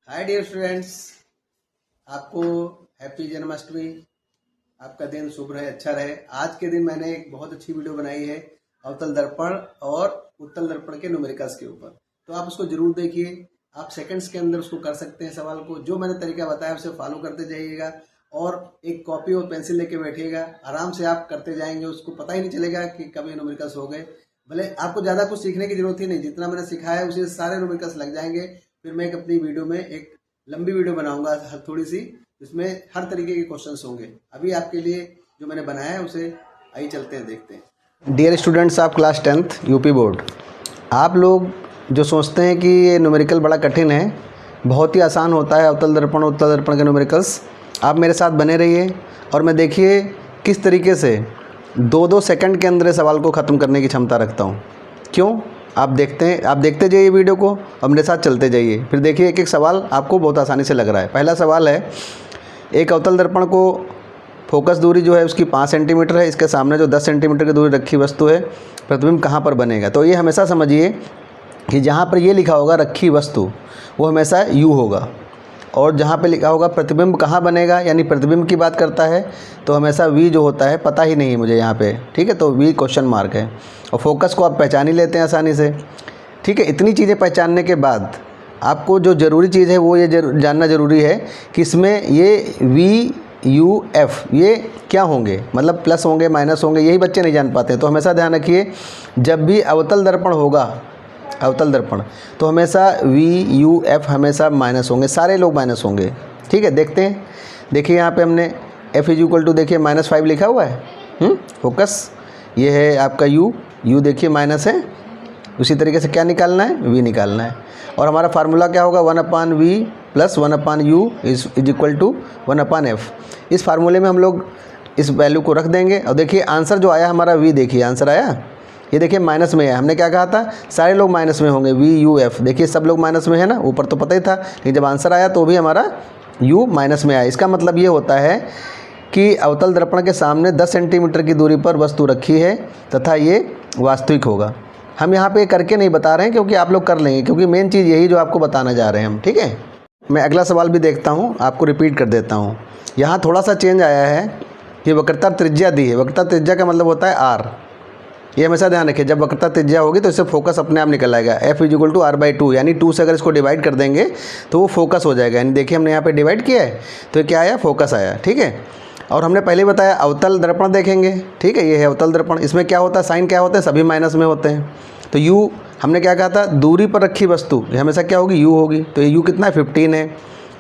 Hi dear students, आपको happy Janmashtami. आपका दिन शुभ रहे, अच्छा रहे। आज के दिन मैंने एक बहुत अच्छी वीडियो बनाई है अवतल दर्पण और उत्तल दर्पण के न्यूमेरिकल्स के ऊपर, तो आप उसको जरूर देखिए। आप सेकंड्स के अंदर उसको कर सकते हैं सवाल को। जो मैंने तरीका बताया उसे फॉलो करते जाइएगा और एक कॉपी और पेंसिल लेके बैठिएगा। आराम से आप करते जाएंगे, उसको पता ही नहीं चलेगा कि कब ये न्यूमेरिकल्स हो गए। भले आपको ज़्यादा कुछ सीखने की जरूरत ही नहीं, जितना मैंने सिखाया है उसे सारे न्यूमेरिकल्स लग जाएंगे। फिर मैं एक अपनी वीडियो में एक लंबी वीडियो बनाऊंगा थोड़ी सी, जिसमें हर तरीके के क्वेश्चंस होंगे। अभी आपके लिए जो मैंने बनाया है उसे आइए चलते हैं, देखते हैं। Dear students of class 10th UP board, आप लोग जो सोचते हैं कि ये न्यूमेरिकल बड़ा कठिन है, बहुत ही आसान होता है अवतल दर्पण उत्तल दर्पण के न्यूमेरिकल्स। आप मेरे साथ बने रहिए और मैं देखिए किस तरीके से 2-2 सेकंड के अंदर सवाल को ख़त्म करने की क्षमता रखता हूँ। क्यों? आप देखते जाइए वीडियो को और मेरे साथ चलते जाइए। फिर देखिए एक एक सवाल आपको बहुत आसानी से लग रहा है। पहला सवाल है, एक अवतल दर्पण को फोकस दूरी जो है उसकी 5 सेंटीमीटर है। इसके सामने जो 10 सेंटीमीटर की दूरी रखी वस्तु है, प्रतिबिंब कहाँ पर बनेगा? तो ये हमेशा समझिए कि जहाँ पर ये लिखा होगा रखी वस्तु, वो हमेशा यू होगा, और जहाँ पे लिखा होगा प्रतिबिंब कहाँ बनेगा, यानी प्रतिबिंब की बात करता है, तो हमेशा वी जो होता है, पता ही नहीं है मुझे यहाँ पे, ठीक है, तो वी क्वेश्चन मार्क है। और फोकस को आप पहचान ही लेते हैं आसानी से, ठीक है। इतनी चीज़ें पहचानने के बाद आपको जो ज़रूरी चीज़ है वो ये जानना ज़रूरी है कि इसमें ये वी यू एफ ये क्या होंगे, मतलब प्लस होंगे माइनस होंगे, यही बच्चे नहीं जान पाते। तो हमेशा ध्यान रखिए, जब भी अवतल दर्पण होगा, अवतल दर्पण, तो हमेशा वी यू एफ हमेशा माइनस होंगे, सारे लोग माइनस होंगे, ठीक है। देखते हैं, देखिए यहाँ पे हमने एफ इज इक्वल टू देखिए -5 लिखा हुआ है। फोकस ये है आपका यू देखिए माइनस है। उसी तरीके से क्या निकालना है? वी निकालना है। और हमारा फार्मूला क्या होगा? 1/v + 1/u is equal to 1/f। इस फार्मूले में हम लोग इस वैल्यू को रख देंगे। और देखिए आंसर जो आया हमारा, वी देखिए आंसर आया, ये देखिए माइनस में है। हमने क्या कहा था? सारे लोग माइनस में होंगे, वी यू एफ। देखिए सब लोग माइनस में है ना, ऊपर तो पता ही था, लेकिन जब आंसर आया तो भी हमारा यू माइनस में आया। इसका मतलब ये होता है कि अवतल दर्पण के सामने 10 सेंटीमीटर की दूरी पर वस्तु रखी है तथा ये वास्तविक होगा। हम यहाँ पे करके नहीं बता रहे हैं क्योंकि आप लोग कर लेंगे, क्योंकि मेन चीज़ यही जो आपको बताना जा रहे हैं हम, ठीक है। मैं अगला सवाल भी देखता हूँ, आपको रिपीट कर देता हूँ। यहाँ थोड़ा सा चेंज आया है कि वक्रता त्रिज्या दी है। वक्रता त्रिज्या का मतलब होता है आर। ये हमेशा ध्यान रखिए, जब वक्रता त्रिज्या होगी तो इससे फोकस अपने आप निकल आएगा। F = r/2, यानी 2 से अगर इसको डिवाइड कर देंगे तो वो फोकस हो जाएगा। यानी देखिए हमने यहाँ पे डिवाइड किया है तो क्या आया? फोकस आया, ठीक है। और हमने पहले बताया अवतल दर्पण देखेंगे, ठीक है, ये है अवतल दर्पण। इसमें क्या होता है? साइन क्या होता है? सभी माइनस में होते हैं। तो u हमने क्या कहा था? दूरी पर रखी वस्तु, ये हमेशा क्या होगी? u होगी। तो ये u कितना है? 15 है,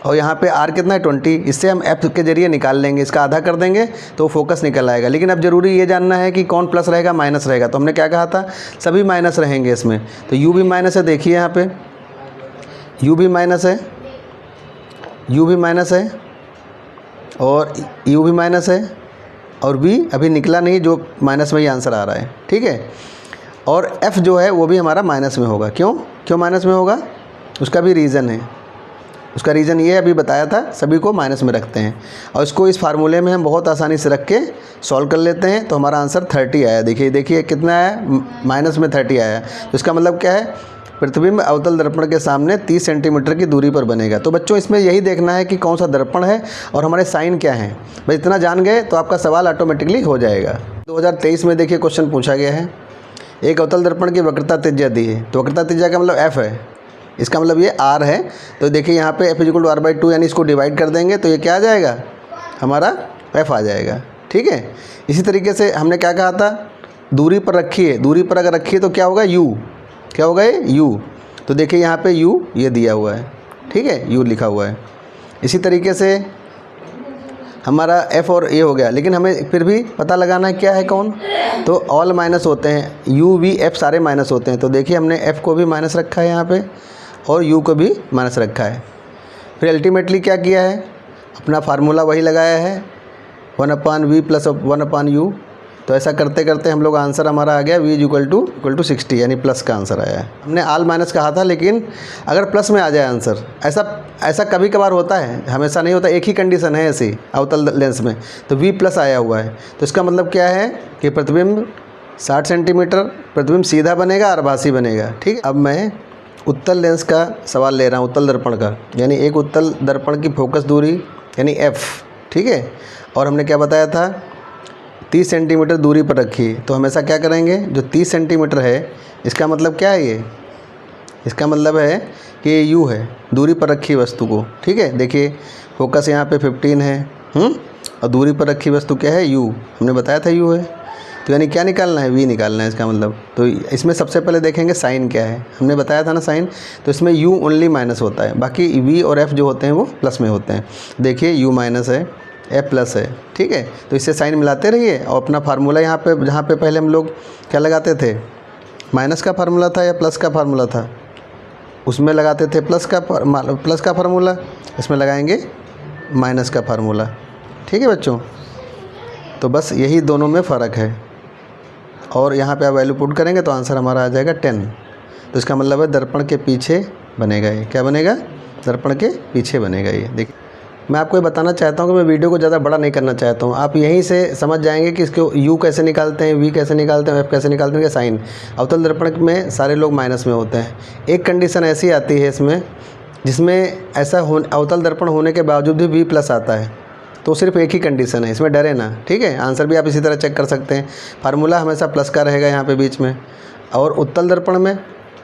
और यहाँ पे r कितना है? 20। इससे हम f के जरिए निकाल लेंगे, इसका आधा कर देंगे तो फोकस निकल आएगा। लेकिन अब जरूरी ये जानना है कि कौन प्लस रहेगा माइनस रहेगा। तो हमने क्या कहा था? सभी माइनस रहेंगे इसमें। तो u भी माइनस है, देखिए यहाँ पे u भी माइनस है, u भी माइनस है, और u भी माइनस है, और v अभी निकला नहीं, जो माइनस में ही आंसर आ रहा है, ठीक है। और f जो है वो भी हमारा माइनस में होगा। क्यों माइनस में होगा? उसका भी रीज़न है। उसका रीज़न ये अभी बताया था, सभी को माइनस में रखते हैं और इसको इस फार्मूले में हम बहुत आसानी से रख के सॉल्व कर लेते हैं। तो हमारा आंसर 30 आया। देखिए कितना आया? -30 आया। तो इसका मतलब क्या है? प्रतिबिंब अवतल दर्पण के सामने 30 सेंटीमीटर की दूरी पर बनेगा। तो बच्चों इसमें यही देखना है कि कौन सा दर्पण है और हमारे साइन क्या हैं। बस इतना जान गए तो आपका सवाल ऑटोमेटिकली हो जाएगा। 2023 में देखिए क्वेश्चन पूछा गया है, एक अवतल दर्पण की वक्रता त्रिज्या दी है। तो वक्रता त्रिज्या का मतलब f है, इसका मतलब ये r है। तो देखिए यहाँ पे F = r/2, यानी इसको डिवाइड कर देंगे तो ये क्या आ जाएगा? हमारा f आ जाएगा, ठीक है। इसी तरीके से हमने क्या कहा था? दूरी पर रखी है, दूरी पर अगर रखी है तो क्या होगा? u, क्या होगा? ये u। तो देखिए यहाँ पे u ये दिया हुआ है, ठीक है, u लिखा हुआ है। इसी तरीके से हमारा f और a हो गया, लेकिन हमें फिर भी पता लगाना है क्या है कौन? तो ऑल माइनस होते हैं, u v f सारे माइनस होते हैं। तो देखिए हमने f को भी माइनस रखा है यहाँ पे और u को भी माइनस रखा है। फिर अल्टीमेटली क्या किया है? अपना फार्मूला वही लगाया है, 1/v + 1/u। तो ऐसा करते करते हम लोग आंसर हमारा आ गया v = 60, यानी प्लस का आंसर आया है। हमने ऑल माइनस कहा था, लेकिन अगर प्लस में आ जाए आंसर, ऐसा कभी कभार होता है, हमेशा नहीं होता। एक ही कंडीशन है ऐसी अवतल लेंस में, तो v+ आया हुआ है। तो इसका मतलब क्या है कि प्रतिबिंब 60 सेंटीमीटर, प्रतिबिंब सीधा बनेगा, आभासी बनेगा, ठीक है। अब मैं उत्तल लेंस का सवाल ले रहा हूँ, उत्तल दर्पण का, यानी एक उत्तल दर्पण की फोकस दूरी यानी f, ठीक है। और हमने क्या बताया था, 30 सेंटीमीटर दूरी पर रखी। तो हमेशा क्या करेंगे, जो 30 सेंटीमीटर है इसका मतलब क्या है, ये इसका मतलब है कि ये u है, दूरी पर रखी वस्तु को, ठीक है। देखिए फोकस यहाँ पे 15 है, और दूरी पर रखी वस्तु क्या है, u, हमने बताया था u है। तो यानी क्या निकालना है, v निकालना है इसका मतलब। तो इसमें सबसे पहले देखेंगे साइन क्या है, हमने बताया था ना साइन। तो इसमें u ओनली माइनस होता है, बाकी v और f जो होते हैं वो प्लस में होते हैं। देखिए u माइनस है, f प्लस है, ठीक है। तो इससे साइन मिलाते रहिए और अपना फार्मूला यहाँ पे, जहाँ पे पहले हम लोग क्या लगाते थे, माइनस का फार्मूला था या प्लस का फार्मूला था, उसमें लगाते थे प्लस का फार्मूला, इसमें लगाएंगे माइनस का फार्मूला, ठीक है बच्चों। तो बस यही दोनों में फ़र्क है। और यहाँ पे आप वैल्यू पुट करेंगे तो आंसर हमारा आ जाएगा 10। तो इसका मतलब है दर्पण के पीछे बनेगा ये, क्या बनेगा, दर्पण के पीछे बनेगा ये। देखिए मैं आपको ये बताना चाहता हूँ कि मैं वीडियो को ज़्यादा बड़ा नहीं करना चाहता हूँ, आप यहीं से समझ जाएंगे कि इसको u कैसे निकालते हैं, v कैसे निकालते हैं, f कैसे निकालते हैं, साइन। अवतल दर्पण में सारे लोग माइनस में होते हैं। एक कंडीशन ऐसी आती है इसमें जिसमें ऐसा अवतल दर्पण होने के बावजूद भी v प्लस आता है, तो सिर्फ एक ही कंडीशन है, इसमें डरे ना, ठीक है। आंसर भी आप इसी तरह चेक कर सकते हैं, फार्मूला हमेशा प्लस का रहेगा यहाँ पे बीच में, और उत्तल दर्पण में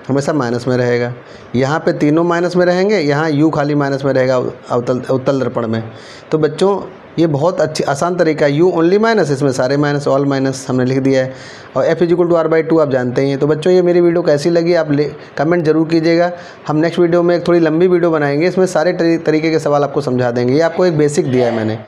हमेशा माइनस में रहेगा। यहाँ पे तीनों माइनस में रहेंगे, यहाँ u खाली माइनस में रहेगा उत्तल दर्पण में। तो बच्चों ये बहुत अच्छी आसान तरीका है, u ओनली माइनस, इसमें सारे माइनस, ऑल माइनस हमने लिख दिया है, और f = r/2 आप जानते हैं। तो बच्चों ये मेरी वीडियो कैसी लगी आप कमेंट जरूर कीजिएगा। हम नेक्स्ट वीडियो में एक थोड़ी लंबी वीडियो बनाएंगे, इसमें सारे तरीके के सवाल आपको समझा देंगे। ये आपको एक बेसिक दिया है मैंने।